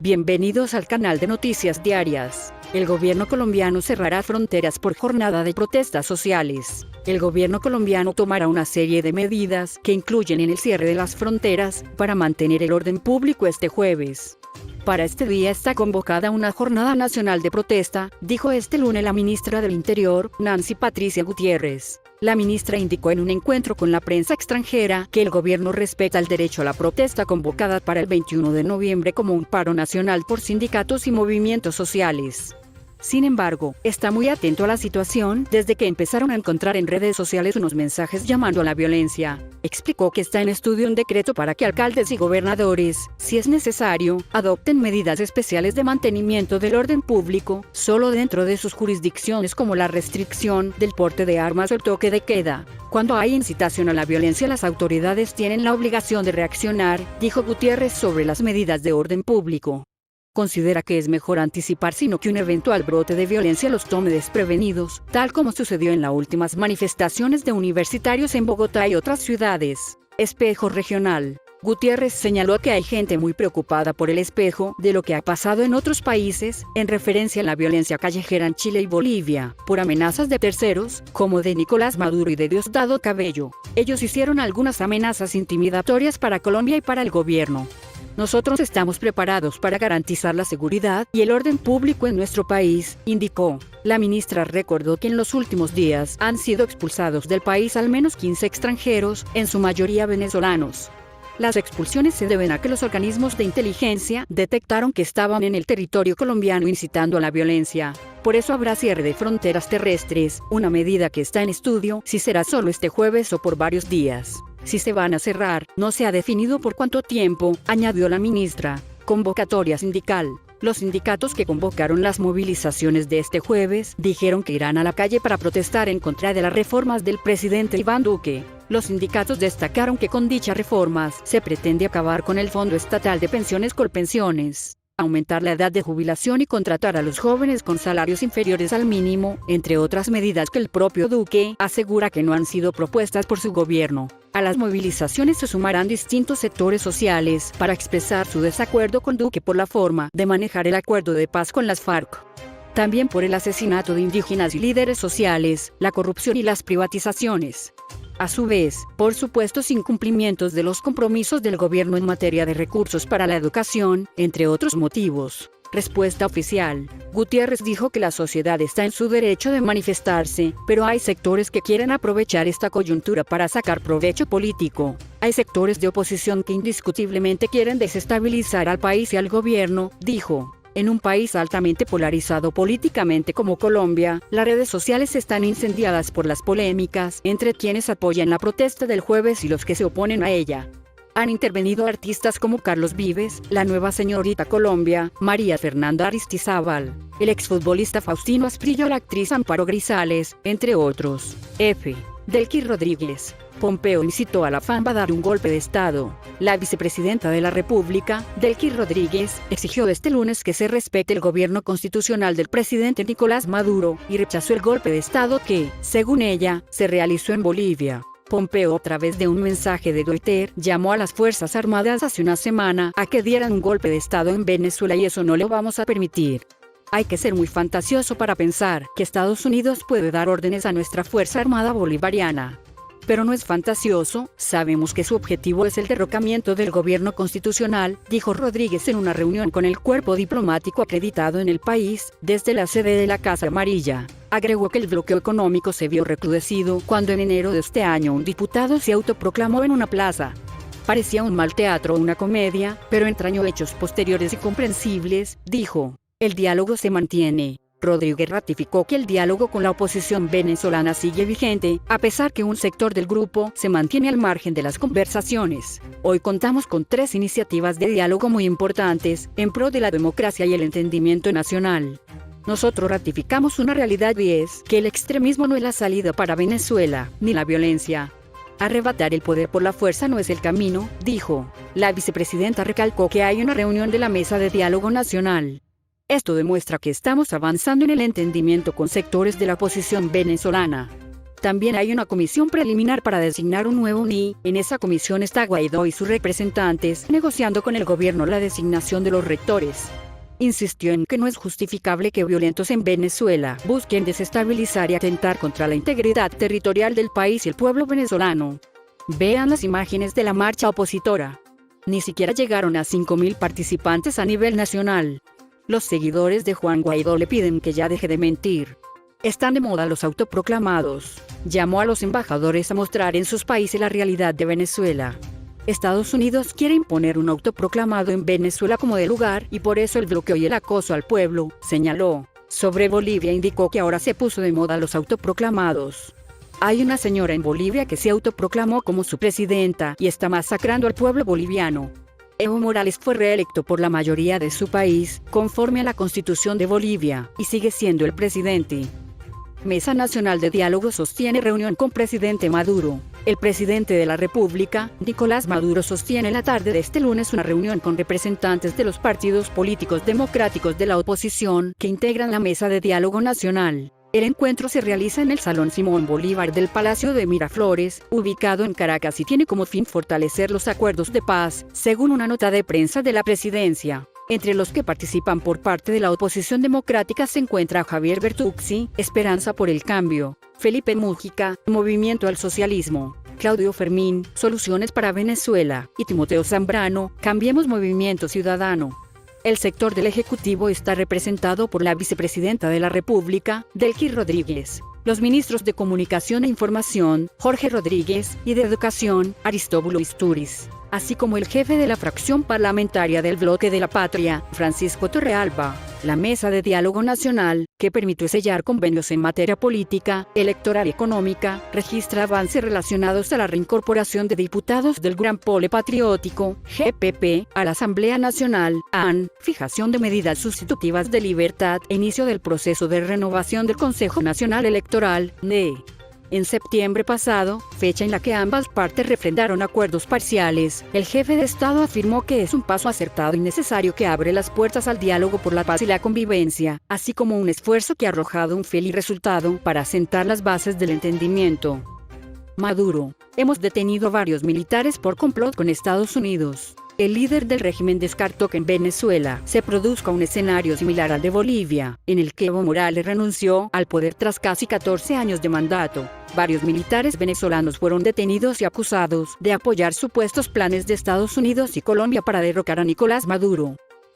Bienvenidos al canal de Noticias Diarias. El gobierno colombiano cerrará fronteras por jornada de protestas sociales. El gobierno colombiano tomará una serie de medidas que incluyen en el cierre de las fronteras para mantener el orden público este jueves. Para este día está convocada una jornada nacional de protesta, dijo este lunes la ministra del Interior, Nancy Patricia Gutiérrez. La ministra indicó en un encuentro con la prensa extranjera que el gobierno respeta el derecho a la protesta convocada para el 21 de noviembre como un paro nacional por sindicatos y movimientos sociales. Sin embargo, está muy atento a la situación desde que empezaron a encontrar en redes sociales unos mensajes llamando a la violencia. Explicó que está en estudio un decreto para que alcaldes y gobernadores, si es necesario, adopten medidas especiales de mantenimiento del orden público, solo dentro de sus jurisdicciones, como la restricción del porte de armas o el toque de queda. Cuando hay incitación a la violencia, las autoridades tienen la obligación de reaccionar, dijo Gutiérrez sobre las medidas de orden público. Considera que es mejor anticipar sino que un eventual brote de violencia los tome desprevenidos, tal como sucedió en las últimas manifestaciones de universitarios en Bogotá y otras ciudades. Espejo Regional. Gutiérrez señaló que hay gente muy preocupada por el espejo de lo que ha pasado en otros países, en referencia a la violencia callejera en Chile y Bolivia, por amenazas de terceros, como de Nicolás Maduro y de Diosdado Cabello. Ellos hicieron algunas amenazas intimidatorias para Colombia y para el gobierno. Nosotros estamos preparados para garantizar la seguridad y el orden público en nuestro país, indicó. La ministra recordó que en los últimos días han sido expulsados del país al menos 15 extranjeros, en su mayoría venezolanos. Las expulsiones se deben a que los organismos de inteligencia detectaron que estaban en el territorio colombiano incitando a la violencia. Por eso habrá cierre de fronteras terrestres, una medida que está en estudio si será solo este jueves o por varios días. Si se van a cerrar, no se ha definido por cuánto tiempo, añadió la ministra. Convocatoria sindical. Los sindicatos que convocaron las movilizaciones de este jueves dijeron que irán a la calle para protestar en contra de las reformas del presidente Iván Duque. Los sindicatos destacaron que con dichas reformas se pretende acabar con el Fondo Estatal de Pensiones Colpensiones, aumentar la edad de jubilación y contratar a los jóvenes con salarios inferiores al mínimo, entre otras medidas que el propio Duque asegura que no han sido propuestas por su gobierno. A las movilizaciones se sumarán distintos sectores sociales para expresar su desacuerdo con Duque por la forma de manejar el acuerdo de paz con las FARC. También por el asesinato de indígenas y líderes sociales, la corrupción y las privatizaciones. A su vez, por supuestos incumplimientos de los compromisos del gobierno en materia de recursos para la educación, entre otros motivos. Respuesta oficial. Gutiérrez dijo que la sociedad está en su derecho de manifestarse, pero hay sectores que quieren aprovechar esta coyuntura para sacar provecho político. Hay sectores de oposición que indiscutiblemente quieren desestabilizar al país y al gobierno, dijo. En un país altamente polarizado políticamente como Colombia, las redes sociales están incendiadas por las polémicas entre quienes apoyan la protesta del jueves y los que se oponen a ella. Han intervenido artistas como Carlos Vives, la nueva señorita Colombia, María Fernanda Aristizábal, el exfutbolista Faustino Asprilla, la actriz Amparo Grisales, entre otros. Delcy Rodríguez. Pompeo incitó a la FARC a dar un golpe de Estado. La vicepresidenta de la República, Delcy Rodríguez, exigió este lunes que se respete el gobierno constitucional del presidente Nicolás Maduro y rechazó el golpe de Estado que, según ella, se realizó en Bolivia. Pompeo, a través de un mensaje de Twitter, llamó a las Fuerzas Armadas hace una semana a que dieran un golpe de Estado en Venezuela y eso no lo vamos a permitir. Hay que ser muy fantasioso para pensar que Estados Unidos puede dar órdenes a nuestra Fuerza Armada Bolivariana. Pero no es fantasioso, sabemos que su objetivo es el derrocamiento del gobierno constitucional, dijo Rodríguez en una reunión con el cuerpo diplomático acreditado en el país, desde la sede de la Casa Amarilla. Agregó que el bloqueo económico se vio recrudecido cuando en enero de este año un diputado se autoproclamó en una plaza. Parecía un mal teatro o una comedia, pero entrañó hechos posteriores y comprensibles, dijo. El diálogo se mantiene. Rodríguez ratificó que el diálogo con la oposición venezolana sigue vigente, a pesar que un sector del grupo se mantiene al margen de las conversaciones. Hoy contamos con 3 iniciativas de diálogo muy importantes, en pro de la democracia y el entendimiento nacional. Nosotros ratificamos una realidad y es que el extremismo no es la salida para Venezuela, ni la violencia. Arrebatar el poder por la fuerza no es el camino, dijo. La vicepresidenta recalcó que hay una reunión de la Mesa de Diálogo Nacional. Esto demuestra que estamos avanzando en el entendimiento con sectores de la oposición venezolana. También hay una comisión preliminar para designar un nuevo NI. En esa comisión está Guaidó y sus representantes negociando con el gobierno la designación de los rectores. Insistió en que no es justificable que violentos en Venezuela busquen desestabilizar y atentar contra la integridad territorial del país y el pueblo venezolano. Vean las imágenes de la marcha opositora. Ni siquiera llegaron a 5.000 participantes a nivel nacional. Los seguidores de Juan Guaidó le piden que ya deje de mentir. Están de moda los autoproclamados. Llamó a los embajadores a mostrar en sus países la realidad de Venezuela. Estados Unidos quiere imponer un autoproclamado en Venezuela como de lugar y por eso el bloqueo y el acoso al pueblo, señaló. Sobre Bolivia indicó que ahora se puso de moda los autoproclamados. Hay una señora en Bolivia que se autoproclamó como su presidenta y está masacrando al pueblo boliviano. Evo Morales fue reelecto por la mayoría de su país, conforme a la Constitución de Bolivia, y sigue siendo el presidente. Mesa Nacional de Diálogo sostiene reunión con presidente Maduro. El presidente de la República, Nicolás Maduro, sostiene en la tarde de este lunes una reunión con representantes de los partidos políticos democráticos de la oposición que integran la Mesa de Diálogo Nacional. El encuentro se realiza en el Salón Simón Bolívar del Palacio de Miraflores, ubicado en Caracas, y tiene como fin fortalecer los acuerdos de paz, según una nota de prensa de la presidencia. Entre los que participan por parte de la oposición democrática se encuentra Javier Bertuzzi, Esperanza por el Cambio, Felipe Múgica, Movimiento al Socialismo, Claudio Fermín, Soluciones para Venezuela, y Timoteo Zambrano, Cambiemos Movimiento Ciudadano. El sector del Ejecutivo está representado por la vicepresidenta de la República, Delcy Rodríguez, los ministros de Comunicación e Información, Jorge Rodríguez, y de Educación, Aristóbulo Istúriz, así como el jefe de la fracción parlamentaria del Bloque de la Patria, Francisco Torrealba. La Mesa de Diálogo Nacional, que permitió sellar convenios en materia política, electoral y económica, registra avances relacionados a la reincorporación de diputados del Gran Polo Patriótico, GPP, a la Asamblea Nacional, AN, fijación de medidas sustitutivas de libertad e inicio del proceso de renovación del Consejo Nacional Electoral, NE. En septiembre pasado, fecha en la que ambas partes refrendaron acuerdos parciales, el jefe de Estado afirmó que es un paso acertado y necesario que abre las puertas al diálogo por la paz y la convivencia, así como un esfuerzo que ha arrojado un feliz resultado para sentar las bases del entendimiento. Maduro: hemos detenido a varios militares por complot con Estados Unidos. El líder del régimen descartó que en Venezuela se produzca un escenario similar al de Bolivia, en el que Evo Morales renunció al poder tras casi 14 años de mandato. Varios militares venezolanos fueron detenidos y acusados de apoyar supuestos planes de Estados Unidos y Colombia para derrocar a Nicolás Maduro.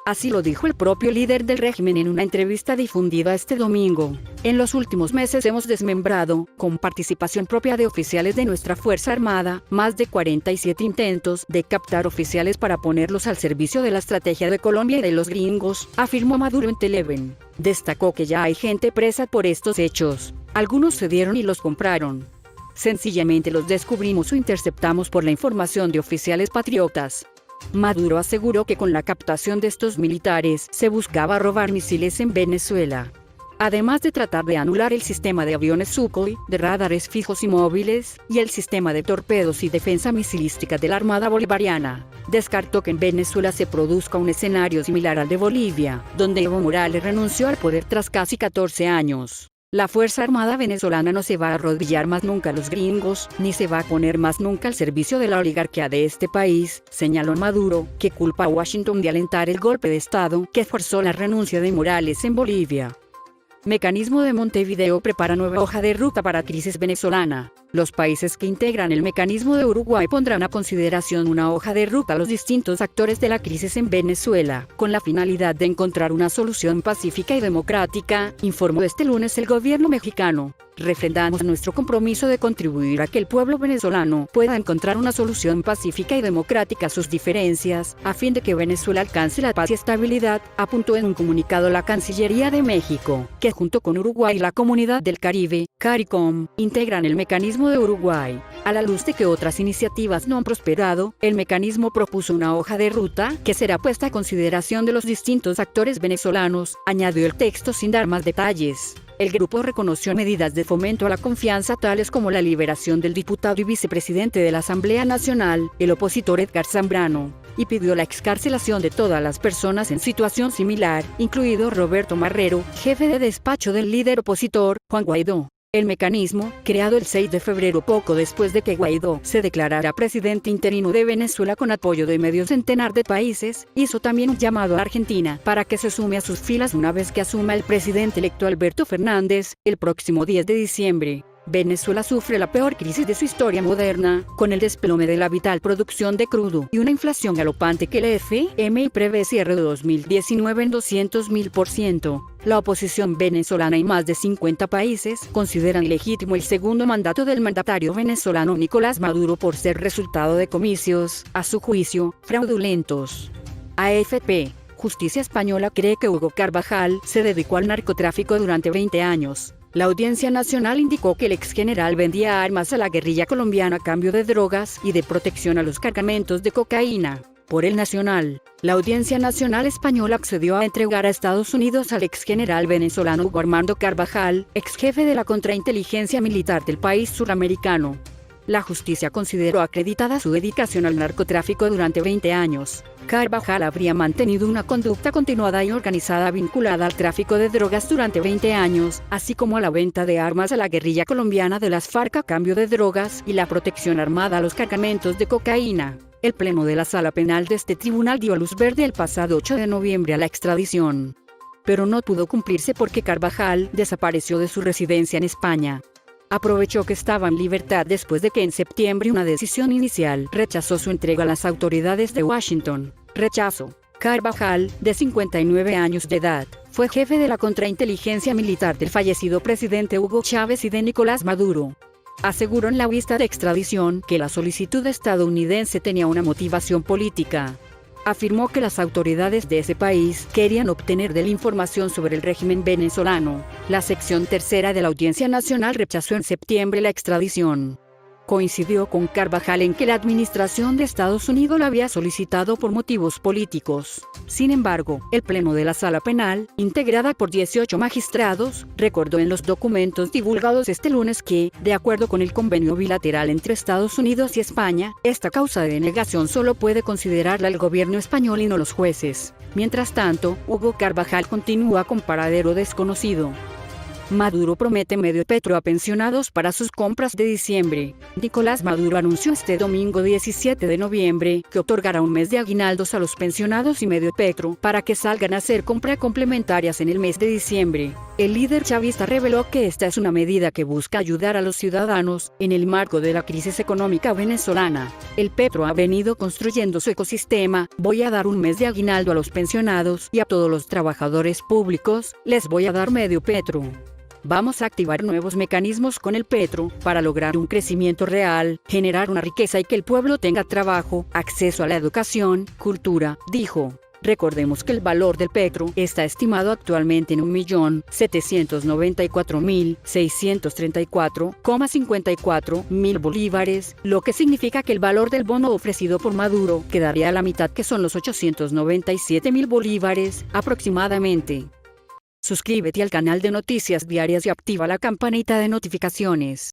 Así lo dijo el propio líder del régimen en una entrevista difundida este domingo. En los últimos meses hemos desmembrado, con participación propia de oficiales de nuestra Fuerza Armada, más de 47 intentos de captar oficiales para ponerlos al servicio de la estrategia de Colombia y de los gringos, afirmó Maduro en Televen. Destacó que ya hay gente presa por estos hechos. Algunos cedieron y los compraron. Sencillamente los descubrimos o interceptamos por la información de oficiales patriotas. Maduro aseguró que con la captación de estos militares se buscaba robar misiles en Venezuela. Además de tratar de anular el sistema de aviones Sukhoi, de radares fijos y móviles, y el sistema de torpedos y defensa misilística de la Armada Bolivariana, descartó que en Venezuela se produzca un escenario similar al de Bolivia, donde Evo Morales renunció al poder tras casi 14 años. La Fuerza Armada venezolana no se va a arrodillar más nunca a los gringos, ni se va a poner más nunca al servicio de la oligarquía de este país, señaló Maduro, que culpa a Washington de alentar el golpe de Estado que forzó la renuncia de Morales en Bolivia. Mecanismo de Montevideo prepara nueva hoja de ruta para crisis venezolana. Los países que integran el mecanismo de Uruguay pondrán a consideración una hoja de ruta a los distintos actores de la crisis en Venezuela, con la finalidad de encontrar una solución pacífica y democrática, informó este lunes el gobierno mexicano. Refrendamos nuestro compromiso de contribuir a que el pueblo venezolano pueda encontrar una solución pacífica y democrática a sus diferencias, a fin de que Venezuela alcance la paz y estabilidad, apuntó en un comunicado la Cancillería de México, que junto con Uruguay y la Comunidad del Caribe, CARICOM, integran el mecanismo de Uruguay. A la luz de que otras iniciativas no han prosperado, el mecanismo propuso una hoja de ruta que será puesta a consideración de los distintos actores venezolanos, añadió el texto sin dar más detalles. El grupo reconoció medidas de fomento a la confianza tales como la liberación del diputado y vicepresidente de la Asamblea Nacional, el opositor Edgar Zambrano, y pidió la excarcelación de todas las personas en situación similar, incluido Roberto Marrero, jefe de despacho del líder opositor, Juan Guaidó. El mecanismo, creado el 6 de febrero poco después de que Guaidó se declarara presidente interino de Venezuela con apoyo de medio centenar de países, hizo también un llamado a Argentina para que se sume a sus filas una vez que asuma el presidente electo Alberto Fernández, el próximo 10 de diciembre. Venezuela sufre la peor crisis de su historia moderna, con el desplome de la vital producción de crudo y una inflación galopante que el FMI prevé cierre de 2019 en 200.000%. La oposición venezolana y más de 50 países consideran ilegítimo el segundo mandato del mandatario venezolano Nicolás Maduro por ser resultado de comicios, a su juicio, fraudulentos. AFP. Justicia española cree que Hugo Carvajal se dedicó al narcotráfico durante 20 años. La Audiencia Nacional indicó que el exgeneral vendía armas a la guerrilla colombiana a cambio de drogas y de protección a los cargamentos de cocaína. Por el Nacional, la Audiencia Nacional española accedió a entregar a Estados Unidos al exgeneral venezolano Hugo Armando Carvajal, exjefe de la contrainteligencia militar del país suramericano. La justicia consideró acreditada su dedicación al narcotráfico durante 20 años. Carvajal habría mantenido una conducta continuada y organizada vinculada al tráfico de drogas durante 20 años, así como a la venta de armas a la guerrilla colombiana de las FARC a cambio de drogas y la protección armada a los cargamentos de cocaína. El pleno de la Sala Penal de este tribunal dio luz verde el pasado 8 de noviembre a la extradición. Pero no pudo cumplirse porque Carvajal desapareció de su residencia en España. Aprovechó que estaba en libertad después de que en septiembre una decisión inicial rechazó su entrega a las autoridades de Washington. Rechazo. Carvajal, de 59 años de edad, fue jefe de la contrainteligencia militar del fallecido presidente Hugo Chávez y de Nicolás Maduro. Aseguró en la vista de extradición que la solicitud estadounidense tenía una motivación política. Afirmó que las autoridades de ese país querían obtener de él información sobre el régimen venezolano. La sección tercera de la Audiencia Nacional rechazó en septiembre la extradición. Coincidió con Carvajal en que la administración de Estados Unidos la había solicitado por motivos políticos. Sin embargo, el Pleno de la Sala Penal, integrada por 18 magistrados, recordó en los documentos divulgados este lunes que, de acuerdo con el convenio bilateral entre Estados Unidos y España, esta causa de denegación solo puede considerarla el gobierno español y no los jueces. Mientras tanto, Hugo Carvajal continúa con paradero desconocido. Maduro promete medio petro a pensionados para sus compras de diciembre. Nicolás Maduro anunció este domingo 17 de noviembre que otorgará un mes de aguinaldos a los pensionados y medio petro para que salgan a hacer compras complementarias en el mes de diciembre. El líder chavista reveló que esta es una medida que busca ayudar a los ciudadanos en el marco de la crisis económica venezolana. El petro ha venido construyendo su ecosistema. Voy a dar un mes de aguinaldo a los pensionados y a todos los trabajadores públicos, les voy a dar medio petro. Vamos a activar nuevos mecanismos con el petro para lograr un crecimiento real, generar una riqueza y que el pueblo tenga trabajo, acceso a la educación, cultura, dijo. Recordemos que el valor del petro está estimado actualmente en 1.794.634,54 mil bolívares, lo que significa que el valor del bono ofrecido por Maduro quedaría a la mitad, que son los 897.000 bolívares, aproximadamente. Suscríbete al canal de Noticias Diarias y activa la campanita de notificaciones.